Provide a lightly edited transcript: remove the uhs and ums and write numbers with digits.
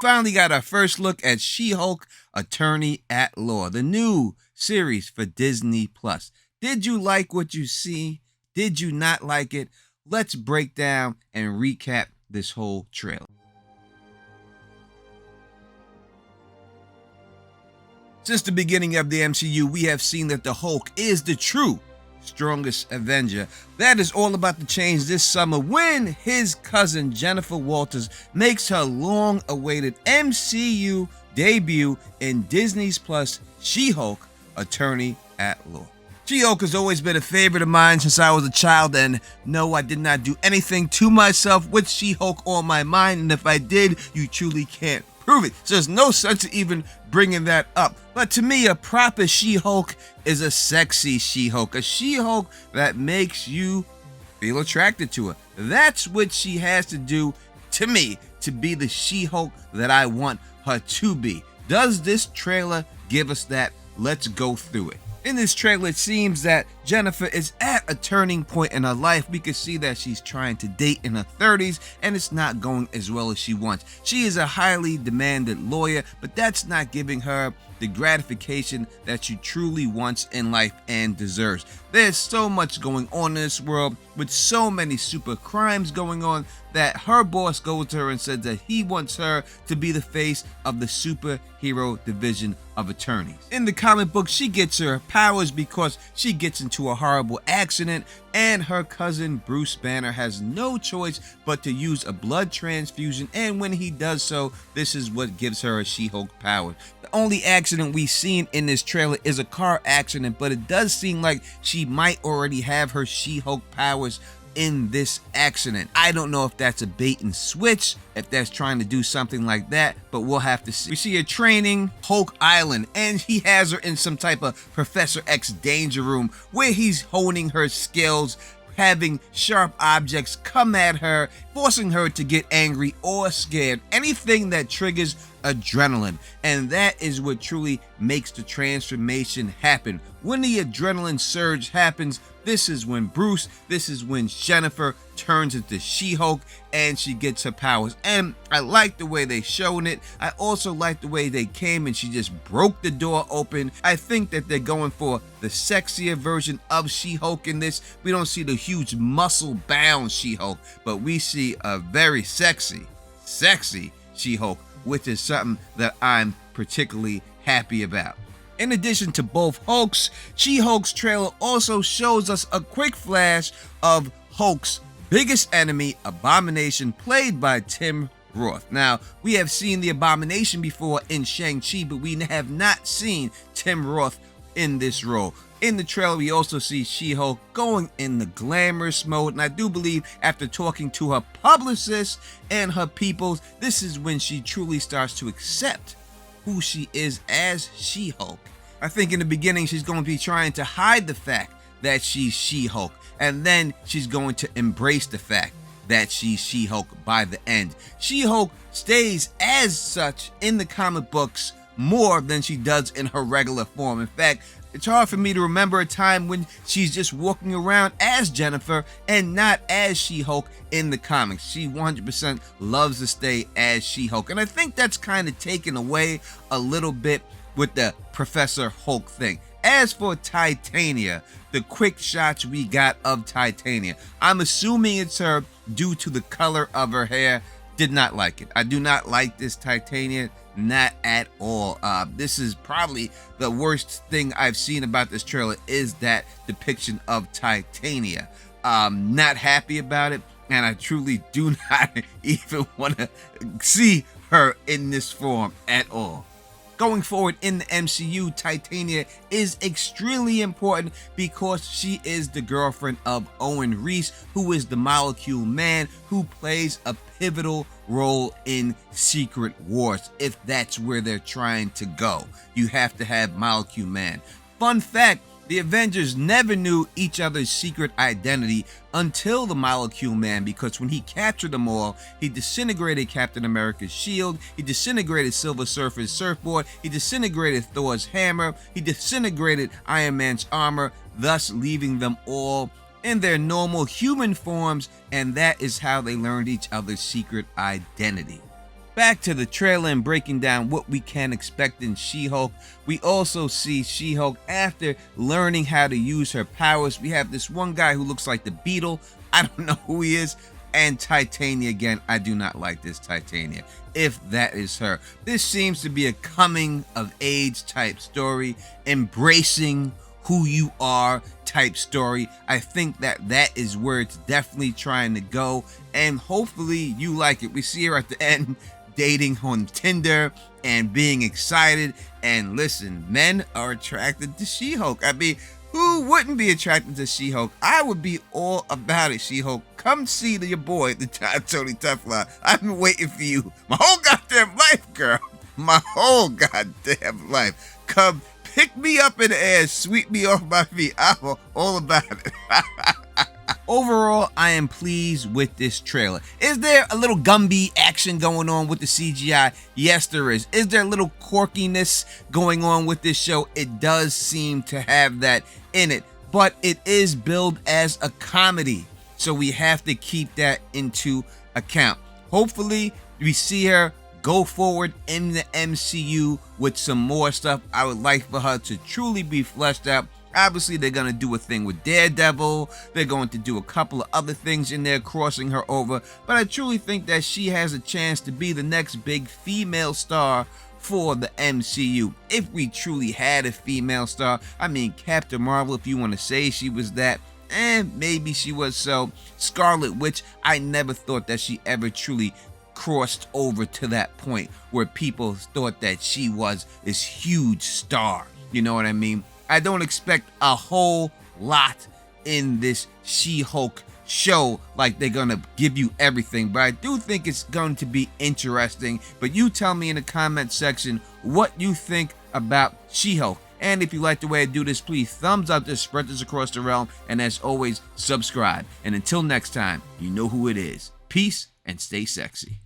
Finally got our first look at She-Hulk Attorney at Law, the new series for Disney+. Did you like what you see? Did you not like it? Let's break down and recap this whole trailer. Since the beginning of the MCU, we have seen that the Hulk is the true strongest Avenger. That is all about to change this summer when his cousin Jennifer Walters makes her long-awaited MCU debut in Disney's Plus She-Hulk Attorney at Law. She-Hulk has always been a favorite of mine since I was a child, and no, I did not do anything to myself with She-Hulk on my mind, and if I did, you truly can't prove it. So there's no sense in even bringing that up. But to me, a proper She-Hulk is a sexy She-Hulk, a She-Hulk that makes you feel attracted to her. That's what she has to do, to me, to be the She-Hulk that I want her to be. Does this trailer give us that? Let's go through it. In this trailer, it seems that Jennifer is at a turning point in her life. We can see that she's trying to date in her 30s, and it's not going as well as she wants. She is a highly demanded lawyer, but that's not giving her the gratification that she truly wants in life and deserves. There's so much going on in this world with so many super crimes going on that her boss goes to her and says that he wants her to be the face of the superhero division of attorneys. In the comic book, she gets her powers because she gets into a horrible accident, and her cousin Bruce Banner has no choice but to use a blood transfusion, and when he does so, this is what gives her a She-Hulk power. The only accident we've seen in this trailer is a car accident, but it does seem like she might already have her She-Hulk powers in this accident. I don't know if that's a bait and switch, if that's trying to do something like that, but we'll have to see. We see her training Hulk Island, and he has her in some type of Professor X danger room where he's honing her skills, having sharp objects come at her, forcing her to get angry or scared, anything that triggers adrenaline. And that is what truly makes the transformation happen. When the adrenaline surge happens, this is when Jennifer turns into She-Hulk and she gets her powers. And I like the way they showed it. I also like the way they came and she just broke the door open. I think that they're going for the sexier version of She-Hulk in this. We don't see the huge muscle-bound She-Hulk, but we see a very sexy She-Hulk, which is something that I'm particularly happy about. In addition to both Hulks, She-Hulk's trailer also shows us a quick flash of Hulk's biggest enemy, Abomination, played by Tim Roth. Now, we have seen the Abomination before in Shang-Chi, but we have not seen Tim Roth in this role. In the trailer, we also see She-Hulk going in the glamorous mode, and I do believe after talking to her publicist and her peoples, this is when she truly starts to accept who she is as She-Hulk. I think in the beginning she's going to be trying to hide the fact that she's She-Hulk, and then she's going to embrace the fact that she's She-Hulk by the end. She-Hulk stays as such in the comic books more than she does in her regular form. In fact, it's hard for me to remember a time when she's just walking around as Jennifer and not as She-Hulk in the comics. She 100% loves to stay as She-Hulk, and I think that's kind of taken away a little bit with the Professor Hulk thing. As for Titania, the quick shots we got of Titania, I'm assuming it's her due to the color of her hair. Did not like it. I do not like this Titania, not at all. This is probably the worst thing I've seen about this trailer, is that depiction of Titania. Not happy about it, and I truly do not even want to see her in this form at all. Going forward in the MCU, Titania is extremely important because she is the girlfriend of Owen Reese, who is the Molecule Man, who plays a pivotal role in Secret Wars. If that's where they're trying to go, you have to have Molecule Man. Fun fact, the Avengers never knew each other's secret identity until the Molecule Man, because when he captured them all, he disintegrated Captain America's shield, he disintegrated Silver Surfer's surfboard, he disintegrated Thor's hammer, he disintegrated Iron Man's armor, thus leaving them all in their normal human forms, and that is how they learned each other's secret identity. Back to the trailer and breaking down what we can expect in She-Hulk. We also see She-Hulk after learning how to use her powers. We have this one guy who looks like the Beetle. I don't know who he is. And Titania again. I do not like this Titania, if that is her. This seems to be a coming of age type story, embracing who you are type story. I think that is where it's definitely trying to go, and hopefully you like it. We see her at the end dating on Tinder and being excited. And listen, men are attracted to She-Hulk. I mean, who wouldn't be attracted to She-Hulk? I would be all about it, She-Hulk. Come see your boy, the Tony Teflon. I've been waiting for you my whole goddamn life, girl. My whole goddamn life. Come pick me up in the air, sweep me off my feet. I'm all about it. Overall, I am pleased with this trailer. Is there a little Gumby action going on with the CGI? Yes, there is. Is there a little quirkiness going on with this show? It does seem to have that in it, but it is billed as a comedy, so we have to keep that into account. Hopefully, we see her go forward in the MCU with some more stuff. I would like for her to truly be fleshed out. Obviously, they're going to do a thing with Daredevil. They're going to do a couple of other things in there, crossing her over. But I truly think that she has a chance to be the next big female star for the MCU. If we truly had a female star, I mean, Captain Marvel, if you want to say she was that, maybe she was so. Scarlet Witch, I never thought that she ever truly crossed over to that point where people thought that she was this huge star. You know what I mean? I don't expect a whole lot in this She-Hulk show, like they're gonna give you everything, but I do think it's going to be interesting. But you tell me in the comment section what you think about She-Hulk. And if you like the way I do this, please thumbs up this, spread this across the realm, and as always, subscribe. And until next time, you know who it is. Peace and stay sexy.